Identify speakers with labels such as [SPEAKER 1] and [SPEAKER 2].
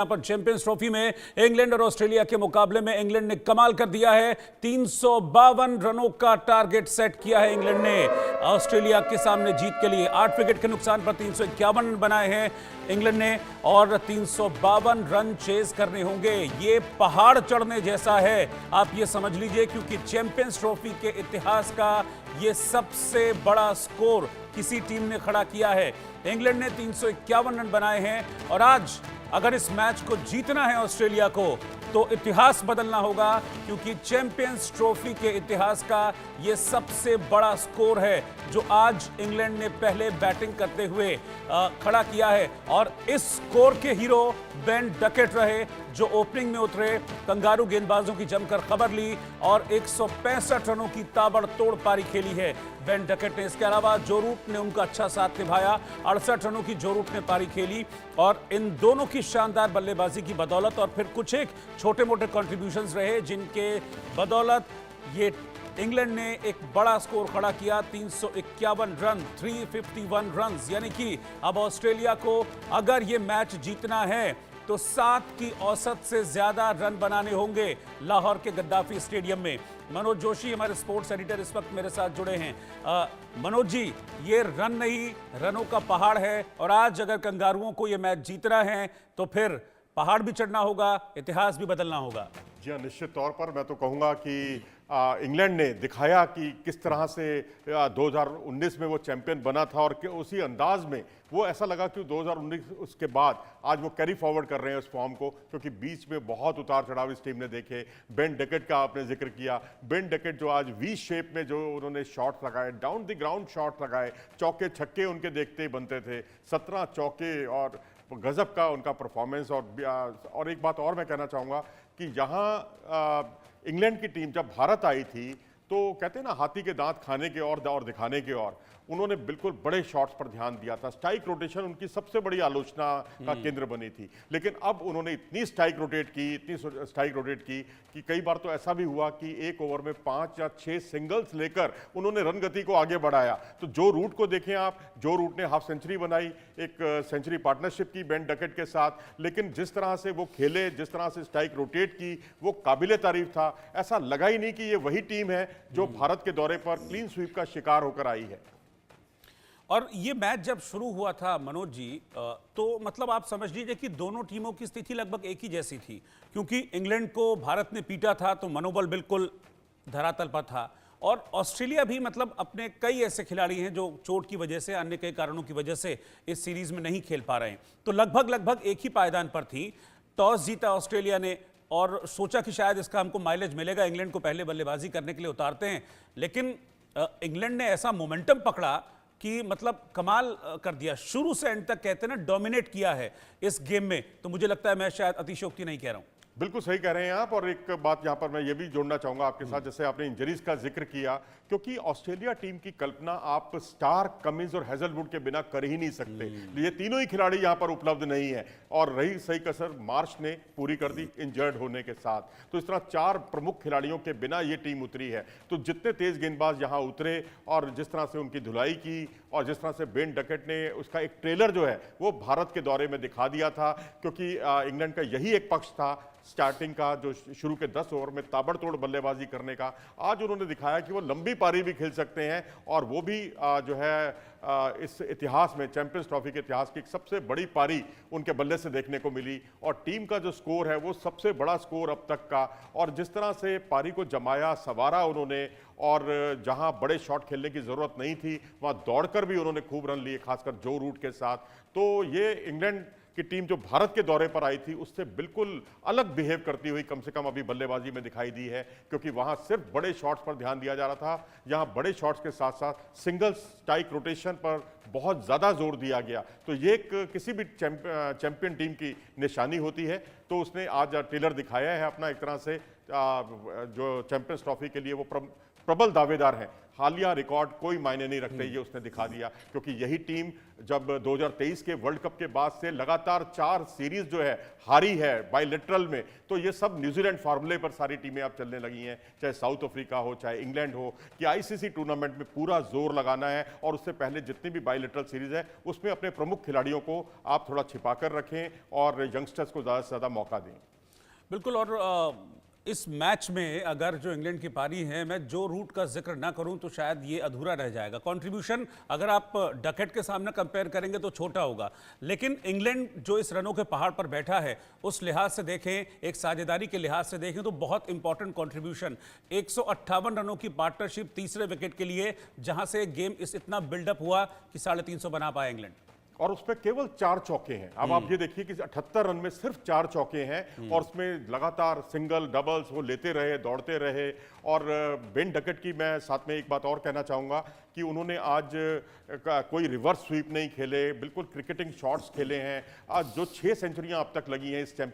[SPEAKER 1] यहाँ पर champions trophy में इंग्लैंड और ऑस्ट्रेलिया के मुकाबले में इंग्लैंड ने कमाल कर दिया है। 352 रनों का टारगेट सेट किया है इंग्लैंड ने ऑस्ट्रेलिया के सामने जीत के लिए। 8 विकेट के नुकसान पर 351 रन बनाए हैं इंग्लैंड ने और 352 रन चेज करने होंगे। ये पहाड़ चढ़ने जैसा है, आप ये समझ लीजिए, क्योंकि चैंपियंस ट्रॉफी के इतिहास का ये सबसे बड़ा स्कोर किसी टीम ने खड़ा किया है। इंग्लैंड ने 351 रन बनाए हैं और आज अगर इस मैच को जीतना है ऑस्ट्रेलिया को तो इतिहास बदलना होगा, क्योंकि चैंपियंस ट्रॉफी के इतिहास का यह सबसे बड़ा स्कोर है जो आज इंग्लैंड ने पहले बैटिंग करते हुए खड़ा किया है। और इस स्कोर के हीरो बेन डकेट रहे, जो ओपनिंग में उतरे, कंगारू गेंदबाजों की जमकर खबर ली और 165 रनों की ताबड़तोड़ पारी खेली है बेन डकेट ने। इसके अलावा जो रूट ने उनका अच्छा साथ निभाया, 68 रनों की जो रूट ने पारी खेली और इन दोनों की शानदार बल्लेबाजी की बदौलत और फिर कुछ एक छोटे मोटे कंट्रीब्यूशंस रहे जिनके बदौलत ये इंग्लैंड ने एक बड़ा स्कोर खड़ा किया। 351 रन, 351 रन, यानी कि अब ऑस्ट्रेलिया को अगर ये मैच जीतना है तो 7 की औसत से ज्यादा रन बनाने होंगे लाहौर के गद्दाफी स्टेडियम में। मनोज जोशी हमारे स्पोर्ट्स एडिटर इस वक्त मेरे साथ जुड़े हैं। मनोज जी, ये रन नहीं रनों का पहाड़ है और आज अगर कंगारुओं को ये मैच जीतना है तो फिर पहाड़ भी चढ़ना होगा, इतिहास भी बदलना होगा।
[SPEAKER 2] जी हाँ, निश्चित तौर पर मैं तो कहूँगा कि इंग्लैंड ने दिखाया कि किस तरह से 2019 में वो चैंपियन बना था और उसी अंदाज में वो ऐसा लगा कि 2019 उसके बाद आज वो कैरी फॉरवर्ड कर रहे हैं उस फॉर्म को, क्योंकि बीच में बहुत उतार चढ़ाव इस टीम ने देखे। बेन डकेट का आपने जिक्र किया, बेन डकेट जो आज वी शेप में जो उन्होंने शॉट लगाए, डाउन द ग्राउंड शॉट लगाए, चौके छक्के उनके देखते ही बनते थे, 17 चौके और गजब का उनका परफॉर्मेंस। और एक बात और मैं कहना चाहूँगा कि यहाँ इंग्लैंड की टीम जब भारत आई थी तो कहते हैं ना, हाथी के दांत खाने के और दिखाने के, और उन्होंने बिल्कुल बड़े शॉट्स पर ध्यान दिया था। स्ट्राइक रोटेशन उनकी सबसे बड़ी आलोचना का केंद्र बनी थी, लेकिन अब उन्होंने इतनी स्ट्राइक रोटेट की कि कई बार तो ऐसा भी हुआ कि एक ओवर में 5 या 6 सिंगल्स लेकर उन्होंने रन गति को आगे बढ़ाया। तो जो रूट को देखें आप, जो रूट ने हाफ सेंचुरी बनाई, एक सेंचुरी पार्टनरशिप की बेन डकेट के साथ, लेकिन जिस तरह से वो खेले, जिस तरह से स्ट्राइक रोटेट की, वो काबिले तारीफ था। ऐसा लगा ही नहीं कि ये वही टीम है जो भारत के दौरे पर क्लीन स्वीप का शिकार होकर आई है।
[SPEAKER 1] और ये मैच जब शुरू हुआ था मनोज जी, तो मतलब आप समझ लीजिए कि दोनों टीमों की स्थिति लगभग एक ही जैसी थी, क्योंकि इंग्लैंड को भारत ने पीटा था तो मनोबल बिल्कुल धरातल पर था और ऑस्ट्रेलिया भी मतलब अपने कई ऐसे खिलाड़ी हैं जो चोट की वजह से, अन्य कई कारणों की वजह से इस सीरीज में नहीं खेल पा रहे हैं, तो लगभग एक ही पायदान पर थी। टॉस जीता ऑस्ट्रेलिया ने और सोचा कि शायद इसका हमको माइलेज मिलेगा, इंग्लैंड को पहले बल्लेबाजी करने के लिए उतारते हैं, लेकिन इंग्लैंड ने ऐसा मोमेंटम पकड़ा कि मतलब कमाल कर दिया। शुरू से एंड तक कहते हैं ना, डोमिनेट किया है इस गेम में। तो मुझे लगता है मैं शायद अतिशयोक्ति नहीं कह रहा हूं।
[SPEAKER 2] बिल्कुल सही कह रहे हैं आप। और एक बात यहां पर मैं ये भी जोड़ना चाहूंगा आपके साथ, जैसे आपने इंजरीज का जिक्र किया, क्योंकि ऑस्ट्रेलिया टीम की कल्पना आप स्टार्क, कमिंस और हेजलवुड के बिना कर ही नहीं सकते। ये तीनों ही खिलाड़ी यहां पर उपलब्ध नहीं है और रही सही कसर मार्श ने पूरी कर दी इंजर्ड होने के साथ। तो इस तरह 4 प्रमुख खिलाड़ियों के बिना ये टीम उतरी है। तो जितने तेज गेंदबाज यहां उतरे और जिस तरह से उनकी धुलाई की और जिस तरह से बेन डकेट ने उसका एक ट्रेलर जो है वो भारत के दौरे में दिखा दिया था, क्योंकि इंग्लैंड का यही एक पक्ष था स्टार्टिंग का, जो शुरू के 10 ओवर में ताबड़तोड़ बल्लेबाजी करने का। आज उन्होंने दिखाया कि वो लंबी पारी भी खेल सकते हैं और वो भी जो है इस इतिहास में, चैंपियंस ट्रॉफी के इतिहास की एक सबसे बड़ी पारी उनके बल्ले से देखने को मिली। और टीम का जो स्कोर है वो सबसे बड़ा स्कोर अब तक का, और जिस तरह से पारी को जमाया, सवारा उन्होंने, और जहां बड़े शॉट खेलने की जरूरत नहीं थी वहां दौड़कर भी उन्होंने खूब रन लिए, खासकर जो रूट के साथ। तो ये इंग्लैंड की टीम जो भारत के दौरे पर आई थी उससे बिल्कुल अलग बिहेव करती हुई कम से कम अभी बल्लेबाजी में दिखाई दी है, क्योंकि वहां सिर्फ बड़े शॉट्स पर ध्यान दिया जा रहा था। यहां बड़े शॉट्स के साथ साथ सिंगल स्ट्राइक रोटेशन पर बहुत ज्यादा जोर दिया गया। तो ये किसी भी चैंपियन टीम की निशानी होती है। तो उसने आज टेलर दिखाया है अपना एक तरह से जो चैंपियंस ट्रॉफी के लिए वो प्रबल दावेदार हैं। हालिया रिकॉर्ड कोई मायने नहीं रखते, ये उसने दिखा दिया, क्योंकि यही टीम जब 2023 के वर्ल्ड कप के बाद से लगातार 4 सीरीज जो है हारी है बायलैटरल में, तो ये सब न्यूजीलैंड फार्मूले पर सारी टीमें अब चलने लगी हैं, चाहे साउथ अफ्रीका हो चाहे इंग्लैंड हो, कि आईसीसी टूर्नामेंट में पूरा जोर लगाना है और उससे पहले जितनी भी बायलैटरल सीरीज है उसमें अपने प्रमुख खिलाड़ियों को आप थोड़ा छिपा कर रखें और यंगस्टर्स को ज़्यादा से ज़्यादा मौका दें।
[SPEAKER 1] बिल्कुल। और इस मैच में अगर जो इंग्लैंड की पारी है, मैं जो रूट का जिक्र ना करूं तो शायद ये अधूरा रह जाएगा। कंट्रीब्यूशन अगर आप डकेट के सामने कंपेयर करेंगे तो छोटा होगा, लेकिन इंग्लैंड जो इस रनों के पहाड़ पर बैठा है उस लिहाज से देखें, एक साझेदारी के लिहाज से देखें तो बहुत इंपॉर्टेंट कंट्रीब्यूशन। 158 रनों की पार्टनरशिप तीसरे विकेट के लिए, जहां से गेम इतना बिल्डअप हुआ कि 350 बना पाया इंग्लैंड,
[SPEAKER 2] और उसमें केवल 4 चौके हैं। अब आप ये देखिए कि 78 रन में सिर्फ 4 चौके हैं और उसमें लगातार सिंगल डबल्स वो लेते रहे, दौड़ते रहे। और बेन डकेट की मैं साथ में एक बात और कहना चाहूँगा कि उन्होंने आज कोई रिवर्स स्वीप नहीं खेले, बिल्कुल क्रिकेटिंग शॉट्स खेले हैं। आज जो 6 सेंचुरियां अब तक लगी हैं इस चैंपियन